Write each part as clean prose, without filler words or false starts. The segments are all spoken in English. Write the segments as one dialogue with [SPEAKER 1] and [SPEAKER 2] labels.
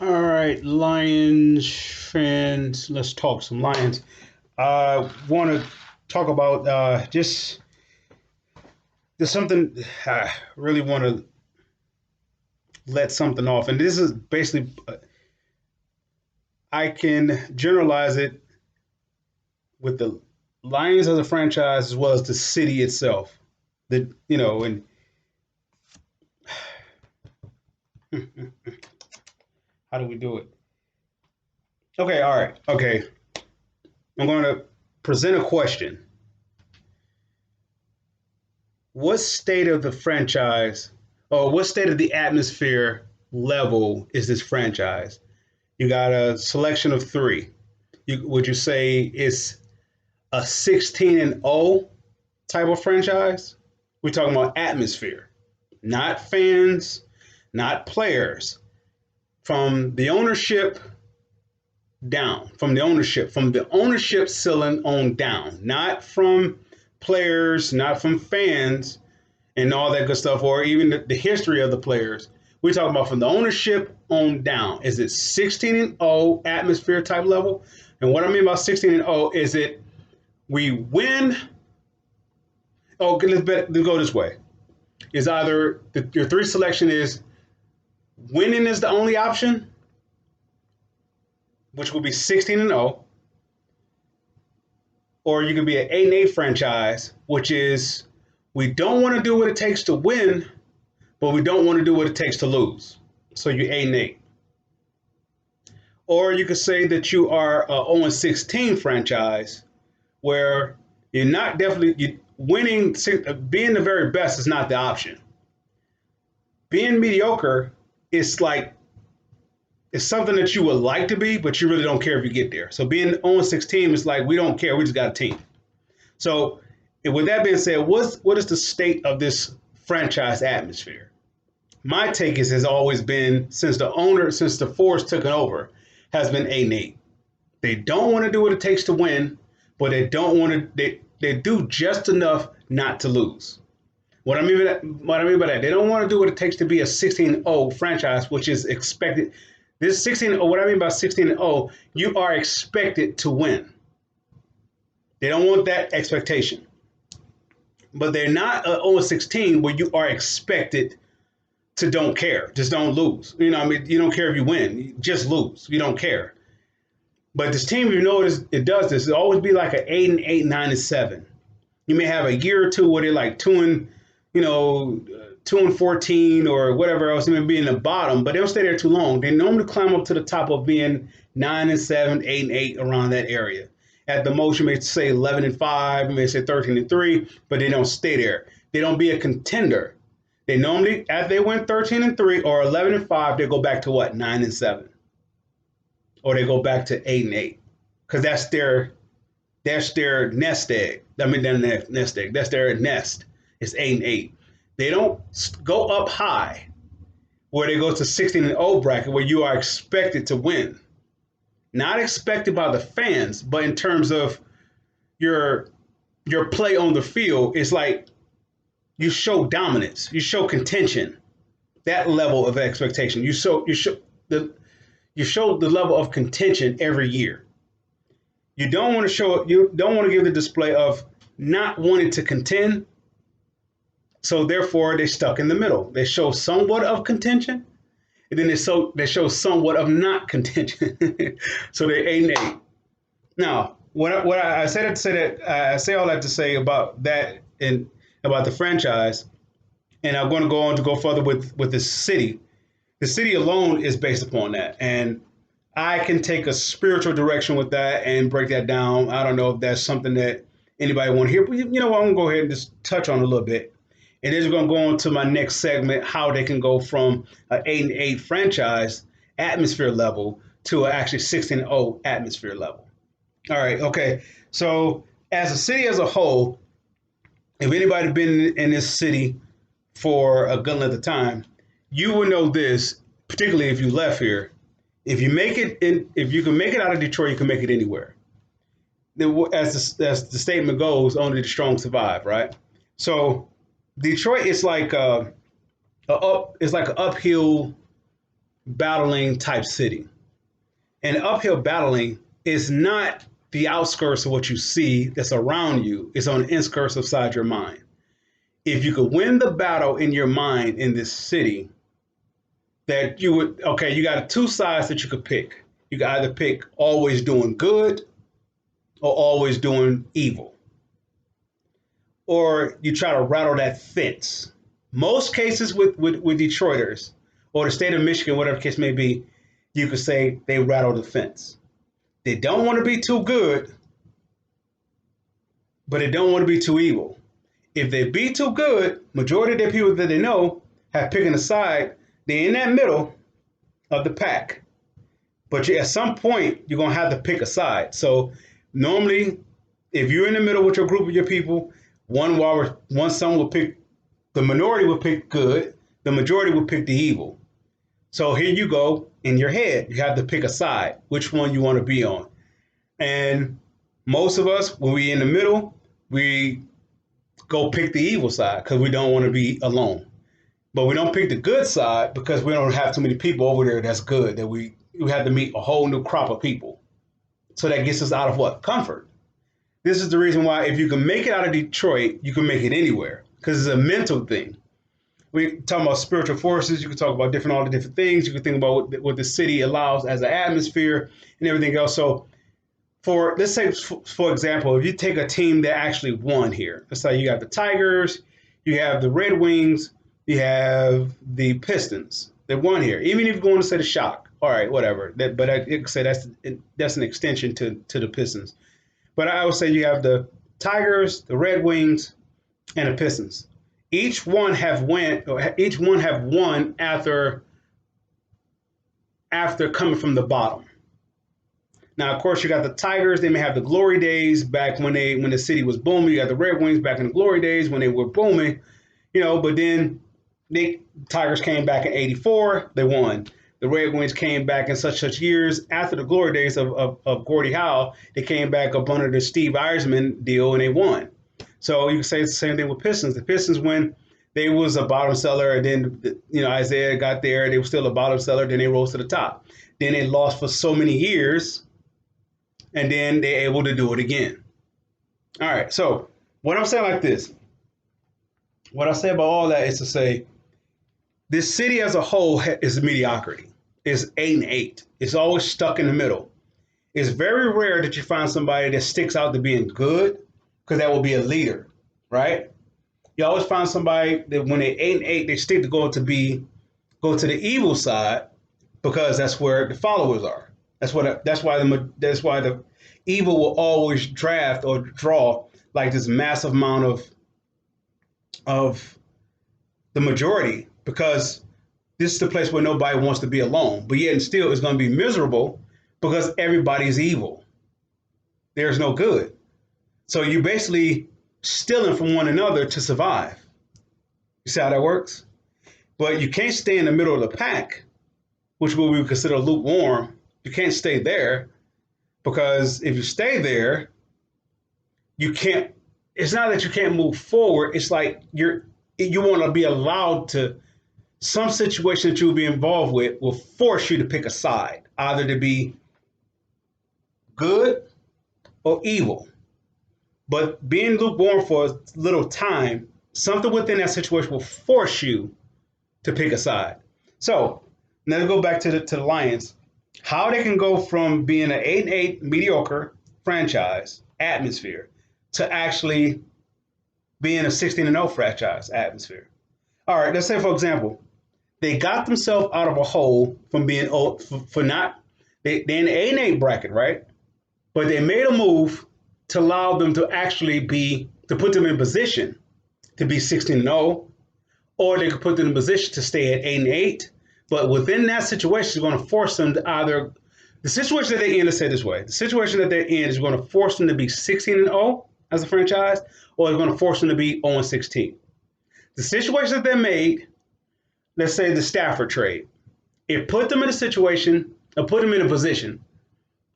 [SPEAKER 1] All right, Lions fans, let's talk some Lions. I want to talk about just there's something I really want to let something off, and this is basically I can generalize it with the Lions as a franchise as well as the city itself. The and how do we do it? Okay, all right, okay. I'm going to present a question. What state of the franchise or what state of the atmosphere level is this franchise? You got a selection of three. Would you say it's a 16 and 0 type of franchise? We're talking about atmosphere, not fans, not players. From the ownership down, from the ownership ceiling on down, not from players, not from fans, and all that good stuff, or even the history of the players. We're talking about from the ownership on down. Is it 16 and 0 atmosphere type level? And what I mean by 16 and 0 is it we win. Oh, let's go this way. Is either your three selection is winning is the only option, which will be 16 and 0, or you could be an 8 and 8 franchise, which is we don't want to do what it takes to win, but we don't want to do what it takes to lose. So you're 8 and 8. Or you could say that you are a 0 and 16 franchise where you're not definitely winning, being the very best is not the option. Being mediocre is like, it's something that you would like to be, but you really don't care if you get there. So being 0 and 16 is like, we don't care, we just got a team. So with that being said, what is the state of this franchise atmosphere? My take has always been since the Force took it over, has been 8 and 8. They don't want to do what it takes to win, but they don't want to. They do just enough not to lose. What I mean by that, they don't want to do what it takes to be a 16-0 franchise, which is expected. This 16, what I mean by 16-0, you are expected to win. They don't want that expectation, but they're not a 0-16 where you are expected to don't care, just don't lose. I mean, you don't care if you win, you just lose. You don't care. But this team, you notice it does this. It always be like an 8 and 8, 9 and 7. You may have a year or two where they're like 2 and 14 or whatever else. They may be in the bottom, but they don't stay there too long. They normally climb up to the top of being 9 and 7, 8 and 8 around that area. At the most, you may say 11 and 5, you may say 13 and 3, but they don't stay there. They don't be a contender. They normally, after they win 13 and 3 or 11 and 5, they go back to what, 9 and 7, or they go back to 8 and 8, because that's their nest egg. I mean, their nest egg. That's their nest. It's 8 and 8. They don't go up high where they go to 16 and 0 bracket where you are expected to win. Not expected by the fans, but in terms of your play on the field, it's like you show dominance, you show contention, that level of expectation. You show the level of contention every year. You don't want to give the display of not wanting to contend. So therefore they're stuck in the middle. They show somewhat of contention, and then they show somewhat of not contention. So they're 8 and 8. Now, what I said to say that I say all that to say about that and about the franchise, and I'm going to go on to go further with the city. The city alone is based upon that, and I can take a spiritual direction with that and break that down. I don't know if that's something that anybody want to hear, but you know what? I'm going to go ahead and just touch on it a little bit. And then we're going to go on to my next segment, how they can go from an 8 and 8 franchise atmosphere level to an actually 16 and 0 atmosphere level. All right, okay. So as a city as a whole, if anybody been in this city for a good length of time, you will know this, particularly if you left here. If you can make it out of Detroit, you can make it anywhere. As the statement goes, only the strong survive, right? So Detroit is like it's like an uphill battling type city. And uphill battling is not the outskirts of what you see that's around you, it's on the inskirts inside your mind. If you could win the battle in your mind in this city, that you would, okay, you got two sides that you could pick. You could either pick always doing good or always doing evil, or you try to rattle that fence. Most cases with Detroiters or the state of Michigan, whatever the case may be, you could say they rattle the fence. They don't want to be too good, but they don't want to be too evil. If they be too good, majority of the people that they know have picking a side. They're in that middle of the pack. But at some point, you're going to have to pick a side. So normally, if you're in the middle with your group of your people, some will pick, the minority will pick good, the majority will pick the evil. So here you go in your head. You have to pick a side, which one you want to be on. And most of us, when we're in the middle, we go pick the evil side because we don't want to be alone. But we don't pick the good side because we don't have too many people over there that's good, that we have to meet a whole new crop of people. So that gets us out of what? Comfort. This is the reason why if you can make it out of Detroit, you can make it anywhere because it's a mental thing. We talk about spiritual forces. You can talk about all the different things. You can think about what the city allows as an atmosphere and everything else. So let's say, for example, if you take a team that actually won here, let's say you got the Tigers, you have the Red Wings, you have the Pistons that won here. Even if you're going to say the Shock, all right, whatever. But I could say that's an extension to the Pistons. But I would say you have the Tigers, the Red Wings, and the Pistons. Each one have won after coming from the bottom. Now, of course, you got the Tigers. They may have the glory days back when the city was booming. You got the Red Wings back in the glory days when they were booming, But then Tigers came back in '84. They won. The Red Wings came back in such years after the glory days of Gordie Howe. They came back up under the Steve Yzerman deal and they won. So you can say it's the same thing with Pistons. The Pistons, when they was a bottom seller, and then Isaiah got there, they were still a bottom seller. Then they rose to the top. Then they lost for so many years, and then they're able to do it again. All right. So what I'm saying like this, what I say about all that is to say, this city as a whole is mediocrity. It's 8-8. It's always stuck in the middle. It's very rare that you find somebody that sticks out to being good, because that will be a leader, right? You always find somebody that when they're 8-8, they stick to go to the evil side because that's where the followers are. That's why the evil will always draft or draw like this massive amount of the majority, because this is the place where nobody wants to be alone. But yet and still it's going to be miserable because everybody is evil. There's no good. So you're basically stealing from one another to survive. You see how that works? But you can't stay in the middle of the pack, which we would consider lukewarm. You can't stay there, because if you stay there, you can't. It's not that you can't move forward. It's like you want to be allowed to. Some situation that you'll be involved with will force you to pick a side, either to be good or evil. But being lukewarm for a little time, something within that situation will force you to pick a side. So now to go back to the Lions, how they can go from being an 8-8 mediocre franchise atmosphere to actually being a 16-0 franchise atmosphere. All right, let's say, for example, they got themselves out of a hole from being they're in the 8-8 bracket, right? But they made a move to allow them to put them in position to be 16-0, or they could put them in position to stay at 8-8. But within that situation, it's going to force them to either, the situation that they're in, let's say this way, the situation that they're in is going to force them to be 16-0 as a franchise, or it's going to force them to be 0-16. The situation that they made, let's say the Stafford trade, it put them in a situation, or put them in a position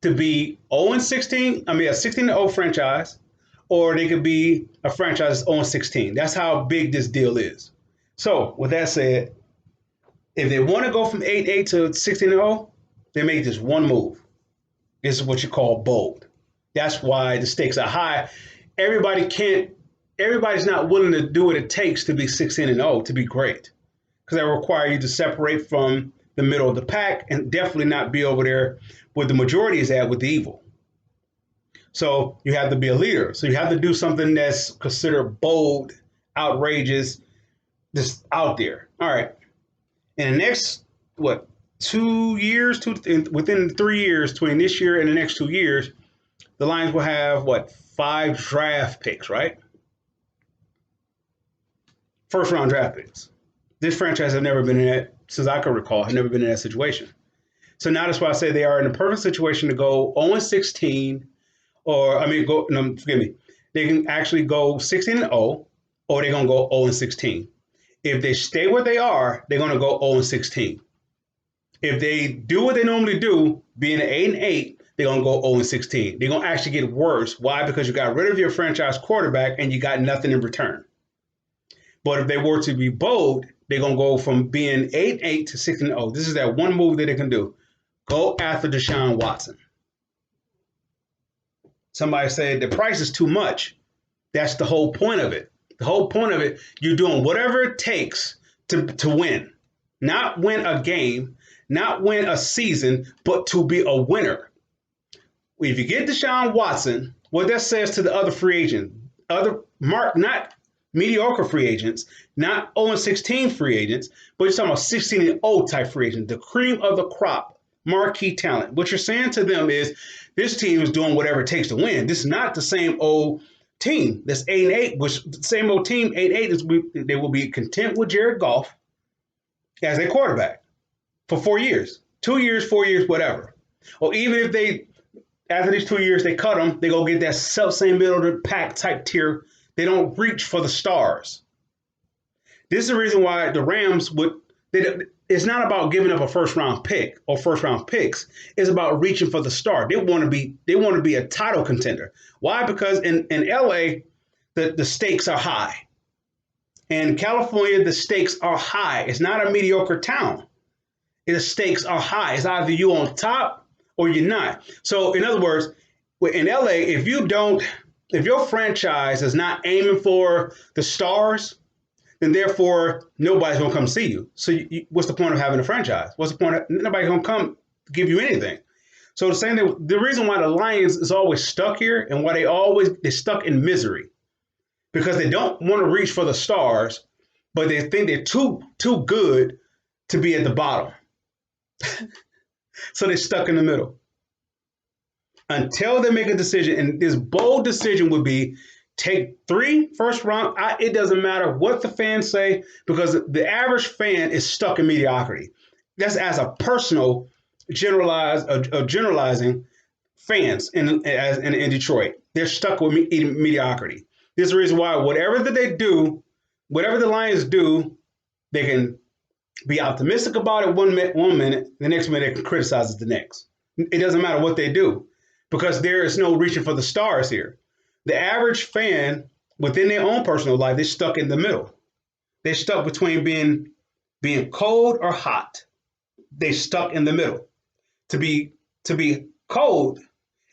[SPEAKER 1] to be 0-16, a 16-0 franchise, or they could be a franchise that's 0-16. That's how big this deal is. So with that said, If they want to go from 8-8 to 16-0, they make this one move. This is what you call bold. That's why the stakes are high. Everybody can't. Everybody's not willing to do what it takes to be 16-0 to be great, because that will require you to separate from the middle of the pack and definitely not be over there where the majority is at with the evil. So you have to be a leader. So you have to do something that's considered bold, outrageous, just out there. All right. In the next, what, 2 years, within 3 years, between this year and the next 2 years, the Lions will have, what, 5 draft picks, right? First round draft picks. This franchise has never been in that, since I can recall, have never been in that situation. So now that's why I say they are in a perfect situation to go 0-16, or, I mean, go, no, forgive me, they can actually go 16-0, or they're going to go 0-16. If they stay where they are, they're going to go 0-16. If they do what they normally do, being an 8-8, they're going to go 0-16. They're going to actually get worse. Why? Because you got rid of your franchise quarterback and you got nothing in return. But if they were to be bold, they're going to go from being 8-8 to 16-0. This is that one move that they can do. Go after Deshaun Watson. Somebody said the price is too much. That's the whole point of it. The whole point of it, you're doing whatever it takes to win. Not win a game, not win a season, but to be a winner. If you get Deshaun Watson, what that says to the other free agents, not mediocre free agents, not 0-16 free agents, but you're talking about 16-0 type free agents, the cream of the crop, marquee talent. What you're saying to them is this team is doing whatever it takes to win. This is not the same old team that's 8-8, which the same old team 8-8 is they will be content with Jared Goff as their quarterback for 4 years, 2 years, 4 years, whatever. Or even if they after these 2 years they cut them, they go get that same middle of the pack type tier. They don't reach for the stars. This is the reason why the Rams it's not about giving up a first round pick or first round picks. It's about reaching for the star. They want to be a title contender. Why? Because in LA, the stakes are high. In California, the stakes are high. It's not a mediocre town. The stakes are high. It's either you on top or you're not. So in other words, in LA, if your franchise is not aiming for the stars, then therefore nobody's going to come see you. So what's the point of having a franchise? What's the point of nobody's going to come give you anything? So the reason why the Lions is always stuck here and why they're stuck in misery, because they don't want to reach for the stars, but they think they're too good to be at the bottom. So they're stuck in the middle until they make a decision. And this bold decision would be take 3 first round. It doesn't matter what the fans say, because the average fan is stuck in mediocrity. That's as a personal generalizing fans in Detroit. They're stuck with mediocrity. This is the reason why whatever the Lions do, they can be optimistic about it one minute, the next minute they can criticize it the next. It doesn't matter what they do, because there is no reaching for the stars here. The average fan within their own personal life, they're stuck in the middle. They're stuck between being cold or hot. They're stuck in the middle. To be cold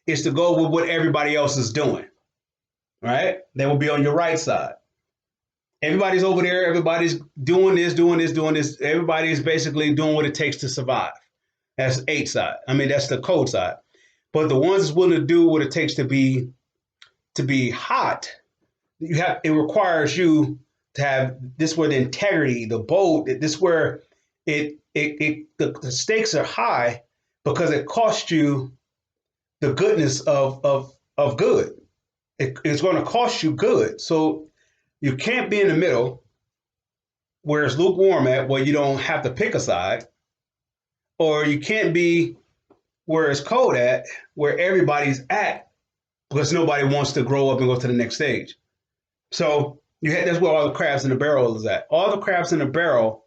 [SPEAKER 1] is to go with what everybody else is doing. Right? They will be on your right side. Everybody's over there. Everybody's doing this. Everybody's basically doing what it takes to survive. That's the 8 side. I mean, that's the cold side. But the ones that's willing to do what it takes to be hot, it requires you to have this, where the integrity, the bold, this where the stakes are high, because it costs you the goodness of good. It's going to cost you good. So you can't be in the middle where it's lukewarm at, where you don't have to pick a side, or you can't be where it's cold at, where everybody's at, because nobody wants to grow up and go to the next stage. So that's where all the crabs in the barrel is at. All the crabs in the barrel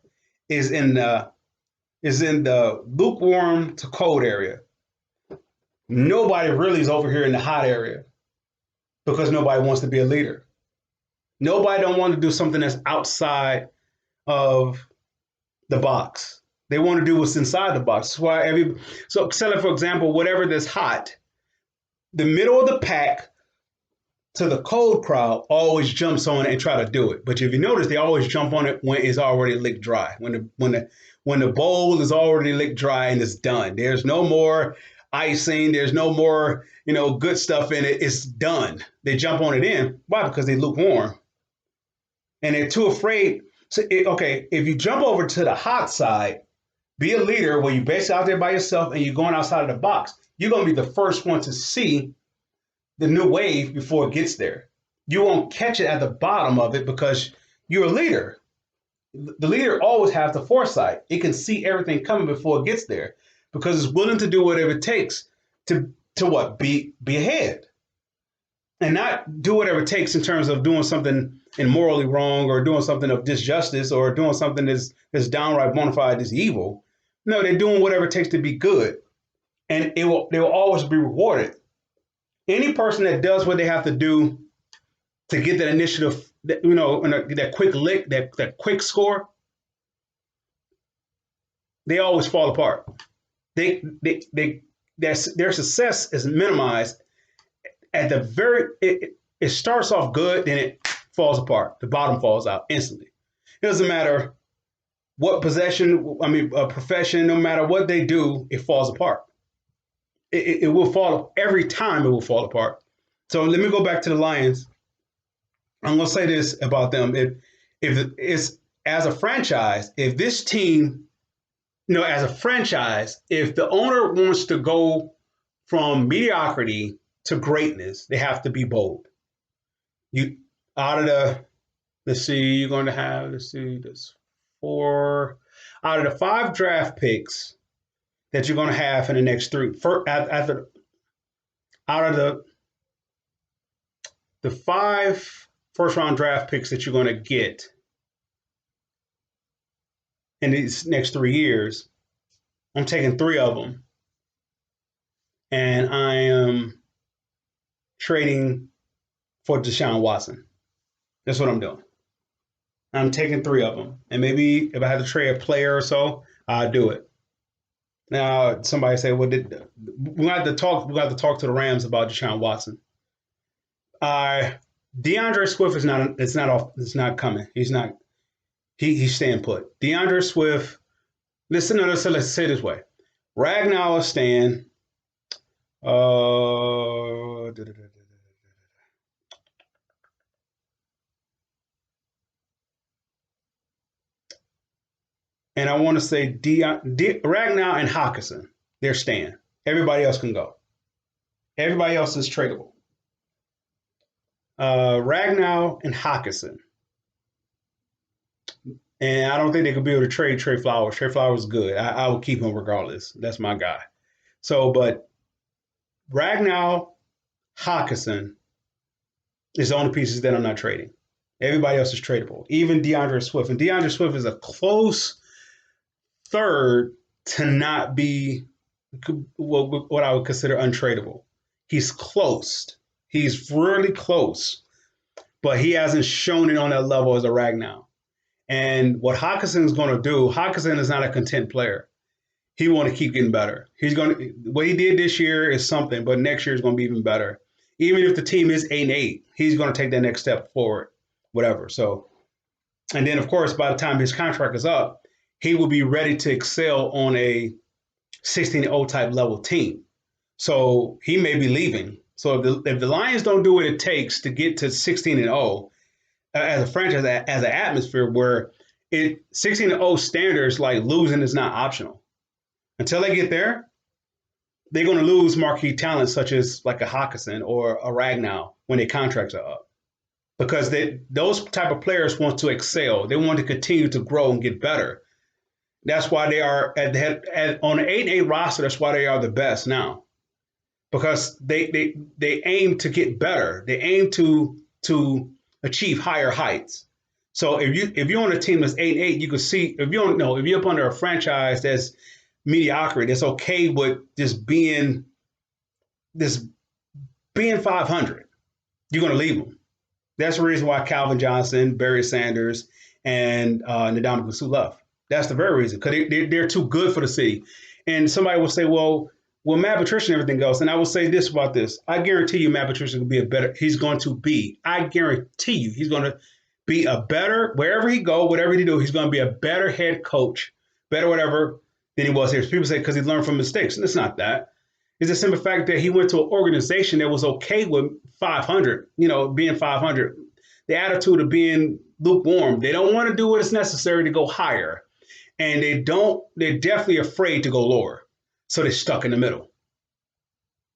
[SPEAKER 1] is in the lukewarm to cold area. Nobody really is over here in the hot area, because nobody wants to be a leader. Nobody don't want to do something that's outside of the box. They want to do what's inside the box. That's why so selling, for example, whatever that's hot, the middle of the pack to the cold crowd always jumps on it and try to do it. But if you notice, they always jump on it when it's already licked dry. When the bowl is already licked dry and it's done. There's no more icing. There's no more good stuff in it. It's done. They jump on it in. Why? Because they lukewarm and they're too afraid. So okay, if you jump over to the hot side, be a leader where you're basically out there by yourself and you're going outside of the box. You're going to be the first one to see the new wave before it gets there. You won't catch it at the bottom of it because you're a leader. The leader always has the foresight. It can see everything coming before it gets there because it's willing to do whatever it takes to what? Be ahead. And not do whatever it takes in terms of doing something immorally wrong or doing something of disjustice or doing something that's downright bona fide as evil. No, they're doing whatever it takes to be good. And they will always be rewarded. Any person that does what they have to do to get that initiative, that quick lick, that quick score, they always fall apart. Their success is minimized at the it starts off good, then it falls apart. The bottom falls out instantly. It doesn't matter what profession, no matter what they do, it falls apart. It will fall every time. It will fall apart. So let me go back to the Lions. I'm going to say this about them. If it's as a franchise, if this team, as a franchise, if the owner wants to go from mediocrity to greatness, they have to be bold. You out of the, let's see, you're going to have, this 4 out of the 5 draft picks that you're going to have in the next 3, out of the 5 first round draft picks that you're going to get in these next 3 years, I'm taking 3 of them, and I am trading for Deshaun Watson. That's what I'm doing. I'm taking 3 of them, and maybe if I had to trade a player or so, I'll do it. Now, somebody say, "Well, we got to talk? We got to talk to the Rams about Deshaun Watson." DeAndre Swift is not. It's not off. It's not coming. He's not. He's staying put. DeAndre Swift. Let's say it this way. Ragnow is staying. And I want to say Ragnow and Hockenson, they're staying. Everybody else can go. Everybody else is tradable. Ragnow and Hockenson. And I don't think they could be able to trade Trey Flowers. Trey Flowers is good. I will keep him regardless. That's my guy. So, but Ragnow, Hockenson is the only pieces that I'm not trading. Everybody else is tradable. Even DeAndre Swift. And DeAndre Swift is a close third to not be what I would consider untradeable. He's close. He's really close. But he hasn't shown it on that level as a Ragnow. And what Hockenson is going to do, Hockenson is not a content player. He want to keep getting better. What he did this year is something, but next year is going to be even better. Even if the team is 8-8, he's going to take that next step forward, whatever. So, and then of course, by the time his contract is up, he will be ready to excel on a 16-0 type level team. So he may be leaving. So if the Lions don't do what it takes to get to 16-0 as a franchise, as an atmosphere where 16-0 standards, like losing is not optional. Until they get there, they're going to lose marquee talent such as like a Hockenson or a Ragnow when their contracts are up. Because those type of players want to excel. They want to continue to grow and get better. That's why they are on an 8-8 roster. That's why they are the best now, because they aim to get better. They aim to achieve higher heights. So if you're on a team that's 8-8, you can see if you're up under a franchise that's mediocrity, that's okay with just being 500, you're going to leave them. That's the reason why Calvin Johnson, Barry Sanders, and Ndamukong Suh left. That's the very reason, because they're too good for the city. And somebody will say, well, Matt Patricia and everything else. And I will say this about this. I guarantee you Matt Patricia will be I guarantee you he's going to be a better, wherever he go, whatever he do, he's going to be a better head coach, better whatever than he was here. People say because he learned from mistakes. And it's not that. It's the simple fact that he went to an organization that was okay with 500, being 500. The attitude of being lukewarm. They don't want to do what is necessary to go higher. And they're definitely afraid to go lower. So they're stuck in the middle.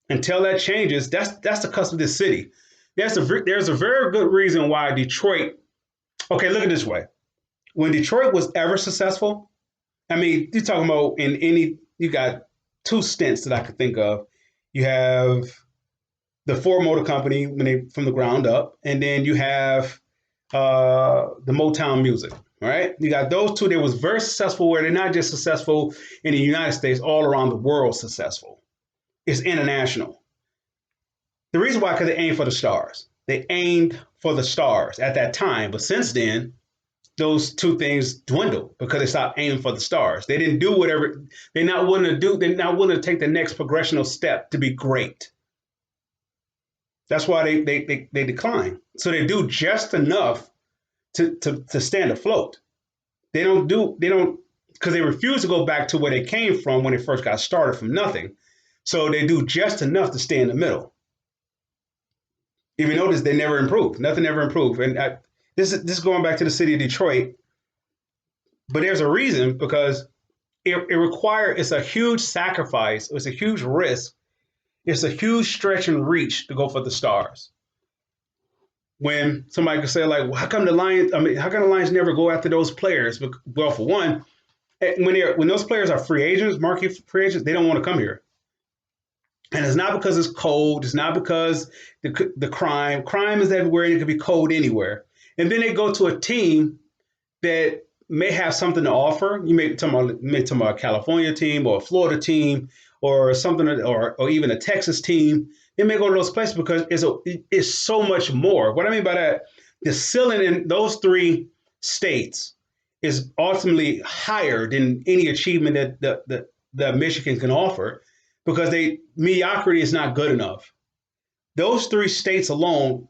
[SPEAKER 1] Until that changes, that's the cusp of this city. There's a very good reason why Detroit. Okay, look at it this way. When Detroit was ever successful, I mean, you're talking about you got two stints that I could think of. You have the Ford Motor Company from the ground up, and then you have the Motown music. All right, you got those two. They was very successful, where they're not just successful in the United States, all around the world successful. It's international. The reason why, because they aimed for the stars. They aimed for the stars at that time, but since then, those two things dwindled because they stopped aiming for the stars. They didn't do whatever they're not willing to do. They're not willing to take the next progressional step to be great. That's why they decline. So they do just enough to stand afloat. They don't because they refuse to go back to where they came from when they first got started from nothing. So they do just enough to stay in the middle. If you notice, they never improve. Nothing ever improved. And this is going back to the city of Detroit. But there's a reason, because it's a huge sacrifice. It's a huge risk. It's a huge stretch and reach to go for the stars. When somebody could say, like, well, how come the Lions never go after those players? Well, for one, when those players are free agents, marquee free agents, they don't want to come here. And it's not because it's cold. It's not because the crime. Crime is everywhere, and it could be cold anywhere. And then they go to a team that may have something to offer. You may talk about a California team or a Florida team or something, or even a Texas team. They may go to those places because it's so much more. What I mean by that, the ceiling in those three states is ultimately higher than any achievement that Michigan can offer, because mediocrity is not good enough. Those three states alone,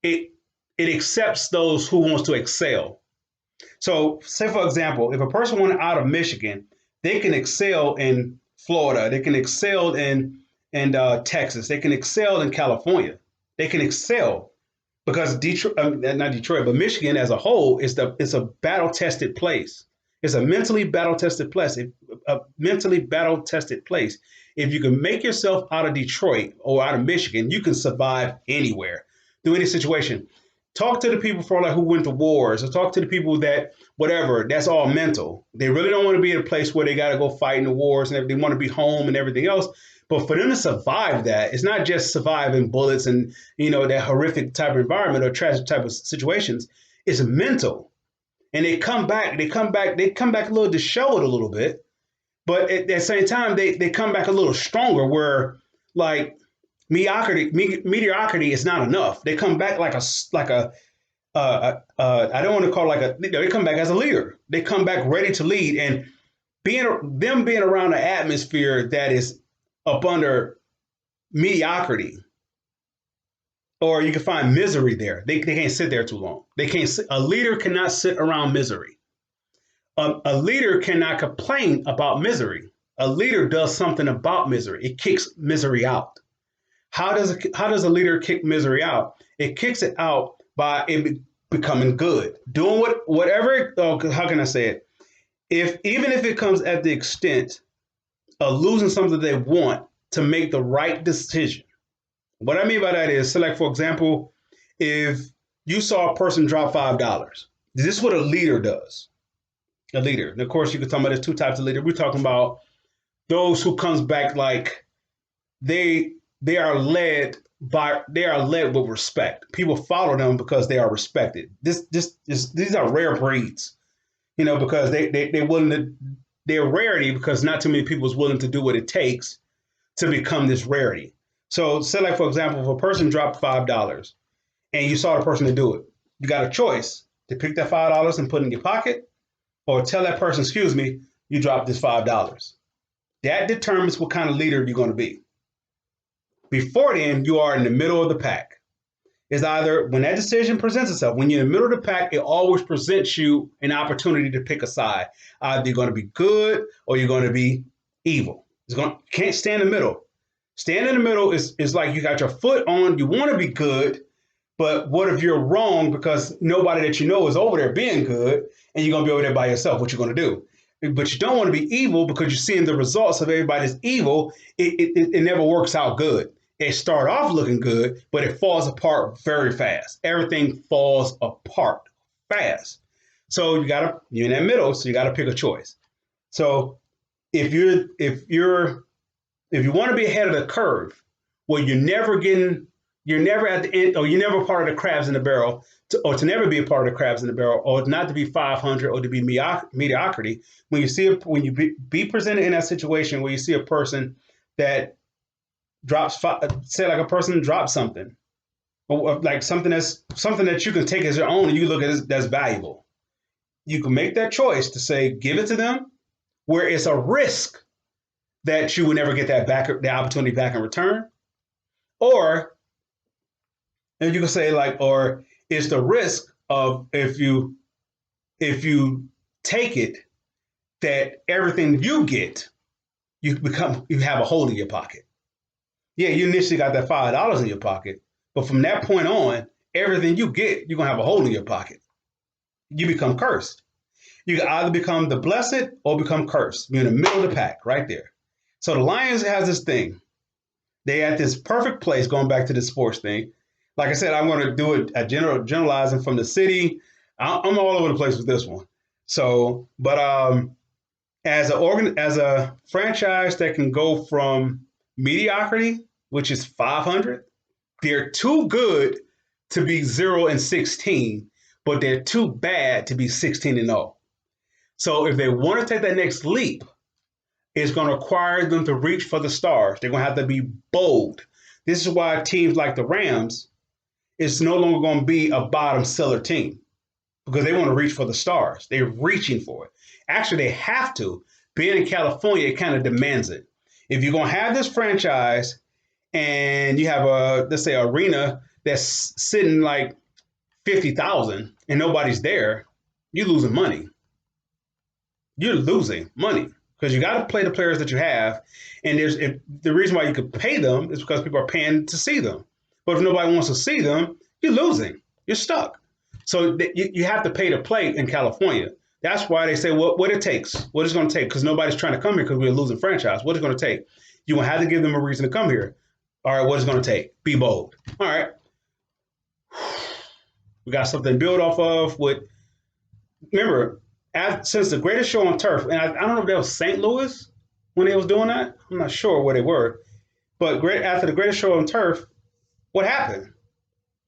[SPEAKER 1] it accepts those who wants to excel. So, say for example, if a person went out of Michigan, they can excel in Florida, they can excel in Texas, they can excel in California, they can excel because not Detroit, but Michigan as a whole it's a battle tested place. It's a mentally battle tested place. If you can make yourself out of Detroit or out of Michigan, you can survive anywhere, through any situation. Talk to the people who went to wars, or talk to the people that whatever. That's all mental. They really don't want to be in a place where they got to go fight in the wars, and they want to be home and everything else. But for them to survive that, it's not just surviving bullets and that horrific type of environment or tragic type of situations. It's mental, and they come back a little disheveled a little bit, but at the same time they come back a little stronger. Where like mediocrity is not enough. They come back like a I don't want to call it they come back as a leader. They come back ready to lead, and being around an atmosphere that is up under mediocrity, or you can find misery there. They can't sit there too long. A leader cannot sit around misery. A leader cannot complain about misery. A leader does something about misery. It kicks misery out. How does a leader kick misery out? It kicks it out by it becoming good, doing whatever. How can I say it? Even if it comes at the extent of losing something they want to make the right decision. What I mean by that is, so like for example, if you saw a person drop $5, this is what a leader does. A leader, and of course, you can talk about there's two types of leader. We're talking about those who comes back like they are led with respect. People follow them because they are respected. These are rare breeds, because they're rarity because not too many people is willing to do what it takes to become this rarity. So say like, for example, if a person dropped $5 and you saw the person to do it, you got a choice to pick that $5 and put it in your pocket, or tell that person, excuse me, you dropped this $5. That determines what kind of leader you're going to be. Before then, you are in the middle of the pack. It's either when that decision presents itself, when you're in the middle of the pack, it always presents you an opportunity to pick a side. Either you're going to be good or you're going to be evil. Can't stand in the middle. Stand in the middle is like you got your foot on, you want to be good, but what if you're wrong because nobody that you know is over there being good and you're going to be over there by yourself? What you're going to do? But you don't want to be evil because you're seeing the results of everybody's evil. It never works out good. It start off looking good, but it falls apart very fast. Everything falls apart fast. So you're in that middle, so you gotta pick a choice. So if you want to be ahead of the curve, well, you're never at the end, or you're never part of the crabs in the barrel, to never be a part of the crabs in the barrel, or not to be 500, or to be mediocrity. When you be presented in that situation where you see a person that say like a person drops something, or like something that you can take as your own, and you look at it that's valuable. You can make that choice to say give it to them, where it's a risk that you will never get that back, the opportunity back in return, or and you can say like, or it's the risk of if you take it, that everything you get, you have a hole in your pocket. Yeah, you initially got that $5 in your pocket, but from that point on, everything you get, you're gonna have a hole in your pocket. You become cursed. You can either become the blessed or become cursed. You're in the middle of the pack, right there. So the Lions has this thing. They at this perfect place, going back to the sports thing. Like I said, I'm going to do it at generalizing from the city. I'm all over the place with this one. So, but as a franchise that can go from mediocrity, which is 500, they're too good to be 0-16, but they're too bad to be 16-0. So if they want to take that next leap, it's going to require them to reach for the stars. They're going to have to be bold. This is why teams like the Rams is no longer going to be a bottom seller team, because they want to reach for the stars. They're reaching for it. Actually, they have to. Being in California, it kind of demands it. If you're going to have this franchise and you have let's say, arena that's sitting like 50,000 and nobody's there, you're losing money. You're losing money because you got to play the players that you have. And the reason why you could pay them is because people are paying to see them. But if nobody wants to see them, you're losing. You're stuck. So you have to pay to play in California. That's why they say what it takes, what it's going to take, because nobody's trying to come here because we're a losing franchise. What it's going to take? You're going to have to give them a reason to come here. All right, what it's going to take? Be bold. All right. We got something to build off of. Remember, since the Greatest Show on Turf, and I don't know if that was St. Louis when they was doing that. I'm not sure where they were. But after the Greatest Show on Turf, what happened?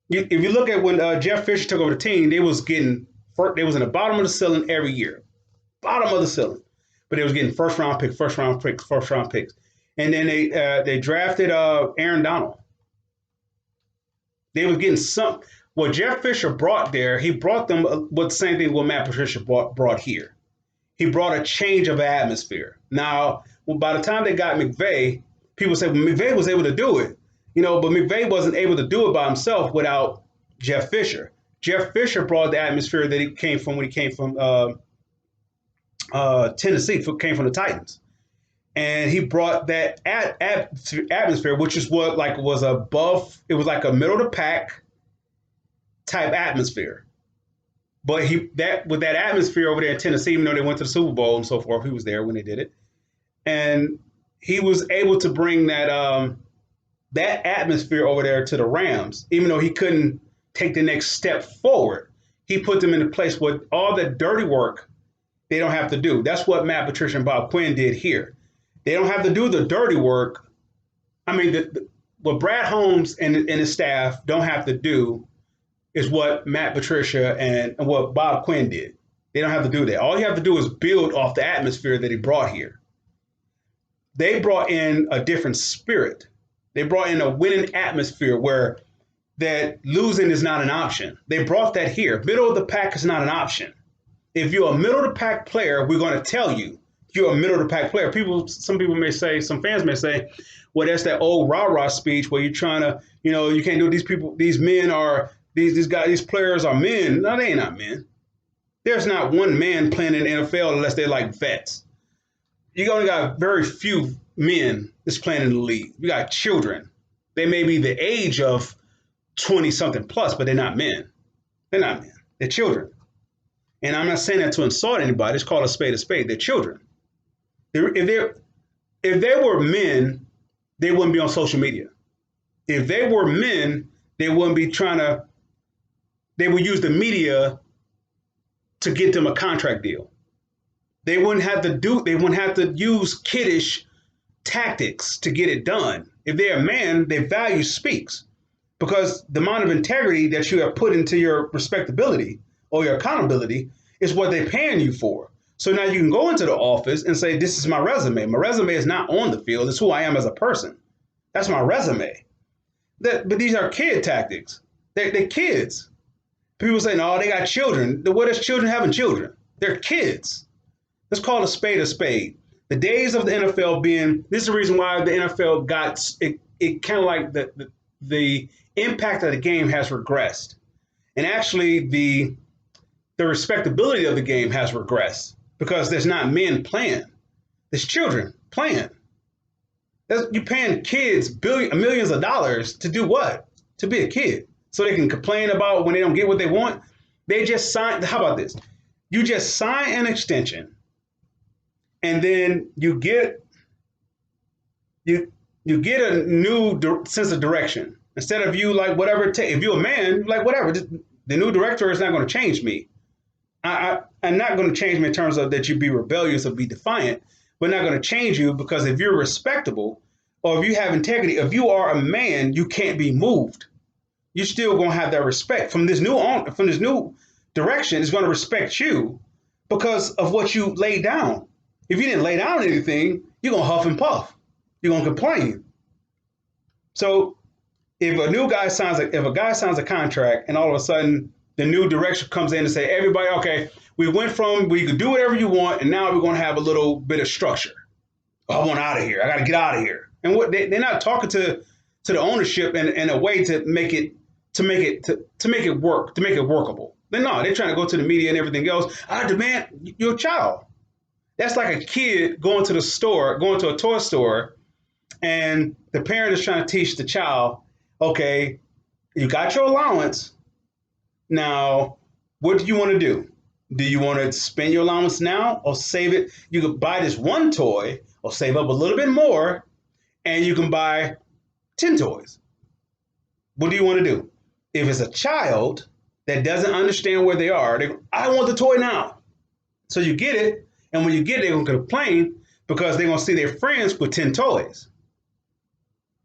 [SPEAKER 1] If you look at when Jeff Fisher took over the team, they was in the bottom of the ceiling every year. Bottom of the ceiling. But they was getting first round picks. And then they drafted Aaron Donald. They was getting some. What Jeff Fisher brought there, he brought them the same thing what Matt Patricia brought here. He brought a change of atmosphere. Now, by the time they got McVay, people say, well, McVay was able to do it. But McVay wasn't able to do it by himself without Jeff Fisher. Jeff Fisher brought the atmosphere that he came from when he came from Tennessee, came from the Titans. And he brought that atmosphere, which is what was above, it was like a middle of the pack type atmosphere. But with that atmosphere over there in Tennessee, even though they went to the Super Bowl and so forth, he was there when they did it. And he was able to bring that atmosphere over there to the Rams, even though he couldn't take the next step forward. He put them in a place where all the dirty work they don't have to do. That's what Matt Patricia and Bob Quinn did here. They don't have to do the dirty work. I mean, what Brad Holmes and his staff don't have to do is what Matt Patricia and what Bob Quinn did. They don't have to do that. All you have to do is build off the atmosphere that he brought here. They brought in a different spirit. They brought in a winning atmosphere where that losing is not an option. They brought that here. Middle of the pack is not an option. If you're a middle of the pack player, we're going to tell you you're a middle of the pack player. Some people may say, some fans may say, well, that's that old rah-rah speech where you're trying to, you can't do it. These people, these men are, these guys, these players are men. No, they ain't not men. There's not one man playing in the NFL unless they're like vets. You only got very few men that's playing in the league. You got children. They may be the age of 20 something plus, but they're not men. They're not men. They're children. And I'm not saying that to insult anybody. It's called a spade a spade. They're children. If they were men, they wouldn't be on social media. If they were men, they wouldn't be they would use the media to get them a contract deal. They wouldn't have to use kiddish tactics to get it done. If they're a man, their value speaks, because the amount of integrity that you have put into your respectability or your accountability is what they're paying you for. So now you can go into the office and say, this is my resume. My resume is not on the field. It's who I am as a person. That's my resume. But these are kid tactics. They're kids. People say, no, they got children. What is children having children? They're kids. Let's call a spade a spade. The days of the NFL this is the reason why the NFL got, it kind of like the impact of the game has regressed. And actually the respectability of the game has regressed because there's not men playing. There's children playing. You're paying kids millions of dollars to do what? To be a kid. So they can complain about when they don't get what they want. They just sign. How about this? You just sign an extension, and then you get a new sense of direction. Instead of you like whatever it takes. If you're a man, like whatever. The new director is not going to change me. I'm not going to change me in terms of that you be rebellious or be defiant, but not going to change you because if you're respectable or if you have integrity, if you are a man, you can't be moved. You're still going to have that respect from this new direction. Is going to respect you because of what you laid down. If you didn't lay down anything, you're going to huff and puff. You're going to complain. So if a guy signs a contract and all of a sudden the new direction comes in and say, everybody, okay, we went from we could do whatever you want, and now we're going to have a little bit of structure. Oh, I want out of here. I got to get out of here. And what they're not talking to the ownership in a way to make it work, to make it workable. They're trying to go to the media and everything else. I demand your child. That's like a kid going to a toy store, and the parent is trying to teach the child, okay, you got your allowance. Now, what do you want to do? Do you want to spend your allowance now or save it? You could buy this one toy or save up a little bit more, and you can buy 10 toys. What do you want to do? If it's a child that doesn't understand where they are, I want the toy now. So you get it, and when you get it, they're going to complain because they're going to see their friends with 10 toys.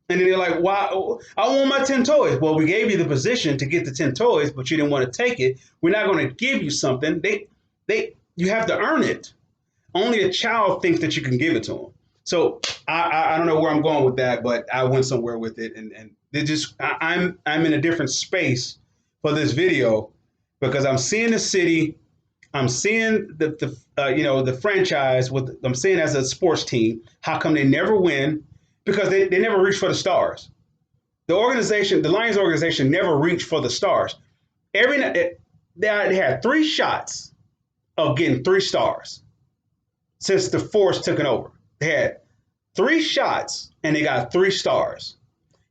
[SPEAKER 1] And then they're like, why? I want my 10 toys. Well, we gave you the position to get the 10 toys, but you didn't want to take it. We're not going to give you something. You have to earn it. Only a child thinks that you can give it to them. So I don't know where I'm going with that, but I went somewhere with it. And I'm in a different space for this video because I'm seeing the city. I'm seeing the franchise. I'm seeing as a sports team, how come they never win? Because they never reach for the stars. The Lions organization never reached for the stars. They had 3 shots of getting 3 stars since the Force took it over. They had 3 shots and they got 3 stars.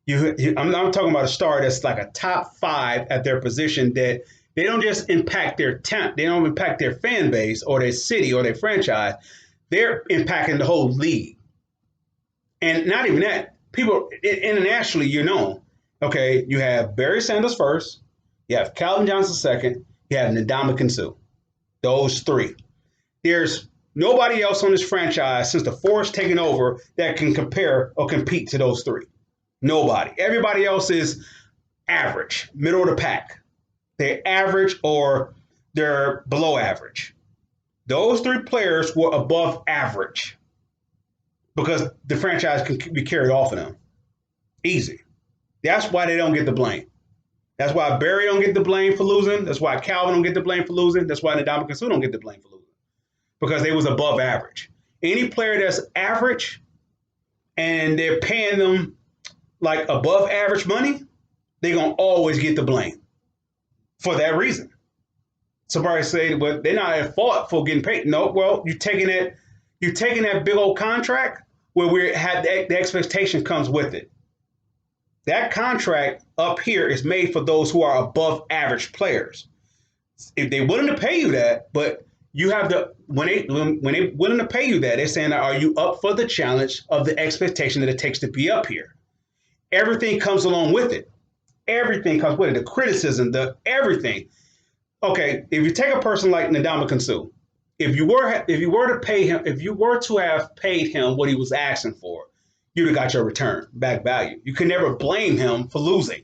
[SPEAKER 1] I'm talking about a star that's like a top 5 at their position that they don't just impact their talent. They don't impact their fan base or their city or their franchise. They're impacting the whole league. And not even that, people internationally, okay, you have Barry Sanders first, you have Calvin Johnson second, you have Ndamukong Suh. Those 3. There's nobody else on this franchise since the Force taking over that can compare or compete to those 3. Nobody. Everybody else is average, middle of the pack. They're average or they're below average. Those 3 players were above average. Because the franchise can be carried off of them. Easy. That's why they don't get the blame. That's why Barry don't get the blame for losing. That's why Calvin don't get the blame for losing. That's why Ndamukong Suh don't get the blame for losing, because they was above average. Any player that's average and they're paying them like above average money, they're gonna always get the blame for that reason. Somebody say, well, they're not at fault for getting paid. No, well, you're taking that big old contract where we had the expectation comes with it. That contract up here is made for those who are above average players. If they're willing to pay you that, but you have the when they willing to pay you that, they're saying, are you up for the challenge of the expectation that it takes to be up here? Everything comes along with it. Everything comes with it. The criticism, the everything. Okay, if you take a person like Ndamukong Suh, if you were to pay him, if you were to have paid him what he was asking for, you'd have got your return back value. You can never blame him for losing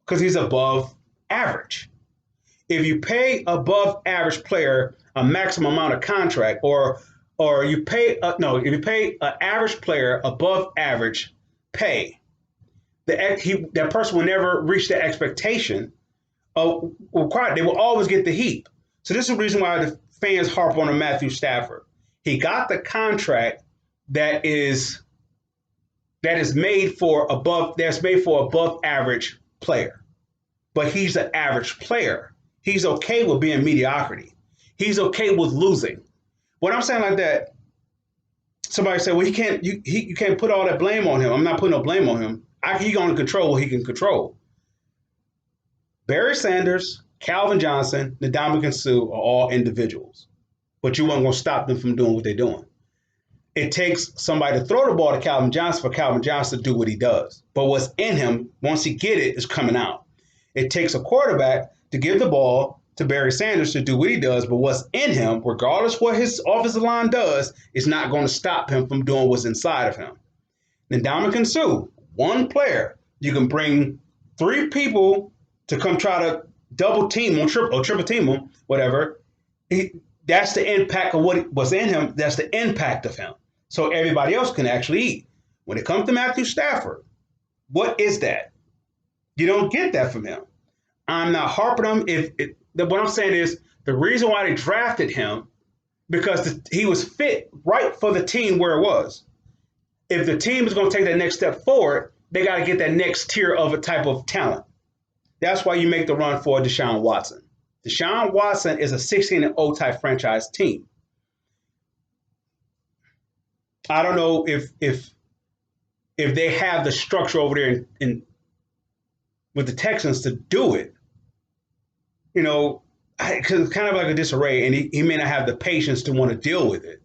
[SPEAKER 1] because he's above average. If you pay above average player a maximum amount of contract, or you pay if you pay an average player above average pay, that person will never reach the expectation required. They will always get the heat. So this is the reason why the fans harp on Matthew Stafford. He got the contract that is made for above average player, but he's an average player. He's okay with being mediocrity. He's okay with losing. When I'm saying like that, somebody say, well, you can't put all that blame on him. I'm not putting no blame on him. He's going to control what he can control. Barry Sanders, Calvin Johnson, Ndamukong Suh are all individuals, but you weren't going to stop them from doing what they're doing. It takes somebody to throw the ball to Calvin Johnson for Calvin Johnson to do what he does. But what's in him, once he get it, is coming out. It takes a quarterback to give the ball to Barry Sanders to do what he does, but what's in him, regardless what his offensive line does, is not going to stop him from doing what's inside of him. Ndamukong Suh, one player, you can bring three people to come try to double team or triple team him, whatever. That's the impact of what's in him. That's the impact of him. So everybody else can actually eat. When it comes to Matthew Stafford, what is that? You don't get that from him. I'm not harping on him. What I'm saying is the reason why they drafted him, because he was fit right for the team where it was. If the team is going to take that next step forward, they got to get that next tier of a type of talent. That's why you make the run for Deshaun Watson. Deshaun Watson is a 16-0 type franchise team. I don't know if they have the structure over there with the Texans to do it. You know, because it's kind of like a disarray, and he may not have the patience to want to deal with it.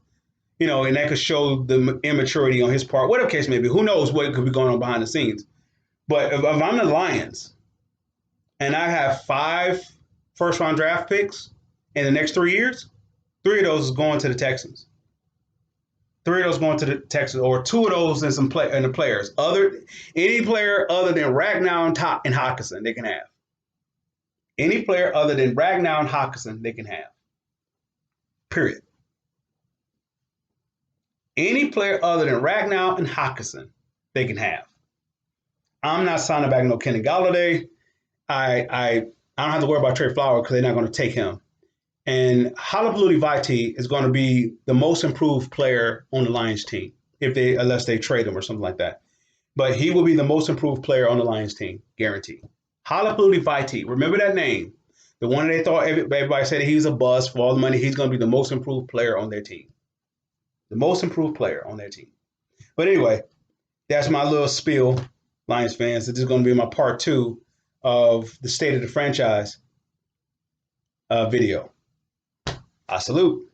[SPEAKER 1] You know, and that could show the immaturity on his part. Whatever case may be, who knows what could be going on behind the scenes. But if I'm the Lions and I have 5 first-round draft picks in the next 3 years, 3 of those is going to the Texans. 3 of those going to the Texans, or 2 of those and the players. Any player other than Ragnow and Hockenson, they can have. Any player other than Ragnow and Hockenson, they can have. Period. Any player other than Ragnow and Hockenson, they can have. I'm not signing back no Kenny Golladay. I don't have to worry about Trey Flowers because they're not going to take him. And Halapoulivaati Vaitai is going to be the most improved player on the Lions team, unless they trade him or something like that. But he will be the most improved player on the Lions team, guaranteed. Halapoulivaati Vaitai, remember that name. The one they thought everybody said he was a bust for all the money. He's going to be the most improved player on their team. The most improved player on their team. But anyway, that's my little spiel, Lions fans. This is going to be my part 2 of the State of the Franchise video. I salute.